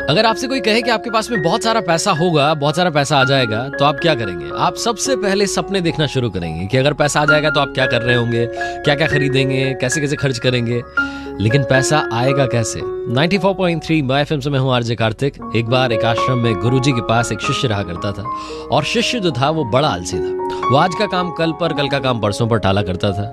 अगर आपसे कोई कहे कि आपके पास में बहुत सारा पैसा होगा, बहुत सारा पैसा आ जाएगा, तो आप क्या करेंगे? आप सबसे पहले सपने देखना शुरू करेंगे कि अगर पैसा आ जाएगा तो आप क्या कर रहे होंगे, क्या क्या खरीदेंगे, कैसे कैसे खर्च करेंगे। लेकिन पैसा आएगा कैसे? 94.3 माय एफएम से मैं हूं आरजे कार्तिक। एक बार एक आश्रम में गुरुजी के पास एक शिष्य रहा करता था, और शिष्य जो था वो बड़ा आलसी था। वो आज का काम कल पर, कल का काम परसों पर टाला करता था,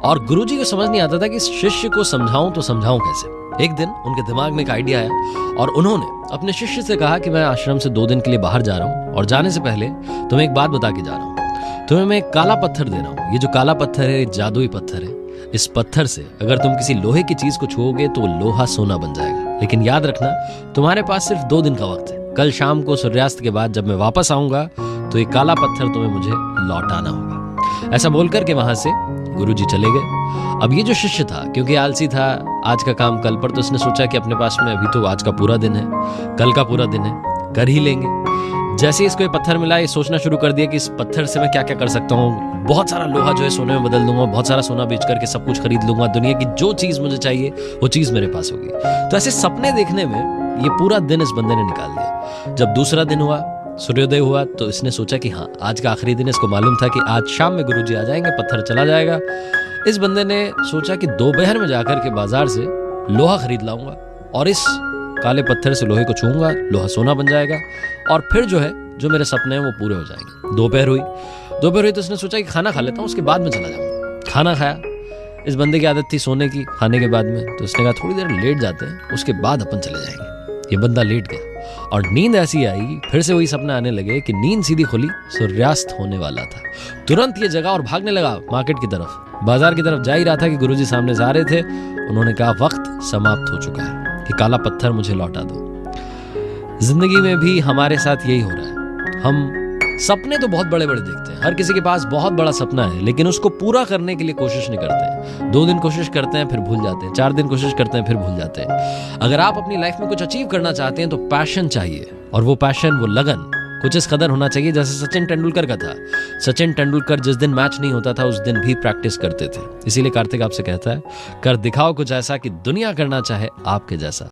और गुरुजी को समझ नहीं आता था कि इस शिष्य को समझाऊं तो समझाऊं कैसे। एक दिन उनके दिमाग में एक आइडिया आया, और उन्होंने अपने शिष्य से कहा कि मैं आश्रम से 2 दिन के लिए बाहर जा रहा हूं, और जाने से पहले तुम्हें एक बात बता के जा रहा हूं। तुम्हें मैं एक काला पत्थर दे रहा हूं। ये जो काला पत्थर है, जादुई पत्थर है। इस पत्थर से अगर तुम किसी लोहे की चीज को छुओगे तो वो लोहा सोना बन जाएगा। लेकिन याद रखना, तुम्हारे पास सिर्फ 2 दिन का वक्त है। कल शाम को सूर्यास्त के बाद जब मैं वापस आऊंगा तो ये काला पत्थर तुम्हें मुझे लौटाना होगा। ऐसा बोलकर के वहां से गुरुजी चले गए। अब ये जो शिष्य था, क्योंकि आलसी था, आज का काम कल पर, तो उसने सोचा कि अपने पास में अभी तो आज का पूरा दिन है, कल का पूरा दिन है, कर ही लेंगे। जैसे ही इसको ये पत्थर मिला, ये सोचना शुरू कर दिया कि इस पत्थर से मैं क्या क्या कर सकता हूँ। बहुत सारा लोहा जो है सोने में बदल दूंगा, बहुत सारा सोना बेच करके सब कुछ खरीद लूंगा, दुनिया की जो चीज मुझे चाहिए वो चीज मेरे पास होगी। तो ऐसे सपने देखने में ये पूरा दिन इस बंदे ने निकाल दिया। जब दूसरा दिन हुआ, सूर्योदय हुआ, तो इसने सोचा कि हाँ, आज का आखिरी दिन। इसको मालूम था कि आज शाम में गुरुजी आ जाएंगे, पत्थर चला जाएगा। इस बंदे ने सोचा कि दोपहर में जाकर के बाजार से लोहा खरीद लाऊंगा, और इस काले पत्थर से लोहे को छूंगा, लोहा सोना बन जाएगा, और फिर जो है, जो मेरे सपने हैं वो पूरे हो जाएंगे। दोपहर हुई तो उसने सोचा कि खाना खा लेता हूँ, उसके बाद में चला जाऊंगा। खाना खाया। इस बंदे की आदत थी सोने की खाने के बाद में, तो उसने कहा थोड़ी देर लेट जाते हैं, उसके बाद अपन चले जाएंगे। ये बंदा लेट गया, और नींद ऐसी आई, फिर से वही सपने आने लगे कि नींद सीधी खुली, सूर्यास्त होने वाला था। तुरंत ये जगह और भागने लगा मार्केट की तरफ, बाजार की तरफ जा ही रहा था कि गुरुजी सामने से आ रहे थे। उन्होंने कहा वक्त समाप्त हो चुका है, कि काला पत्थर मुझे लौटा दो। जिंदगी में भी हमारे साथ यही हो रहा है। हम सपने तो बहुत बड़े बड़े देखते हैं, हर किसी के पास बहुत बड़ा सपना है, लेकिन उसको पूरा करने के लिए कोशिश नहीं करते। 2 दिन कोशिश करते हैं, फिर भूल जाते हैं। 4 दिन कोशिश करते हैं, फिर भूल जाते हैं। अगर आप अपनी लाइफ में कुछ अचीव करना चाहते हैं तो पैशन चाहिए, और वो पैशन, वो लगन कुछ इस कदर होना चाहिए जैसे सचिन तेंदुलकर का था। सचिन तेंदुलकर जिस दिन मैच नहीं होता था उस दिन भी प्रैक्टिस करते थे। इसीलिए कार्तिक आपसे कहता है, कर दिखाओ कुछ ऐसा कि दुनिया करना चाहे आपके जैसा।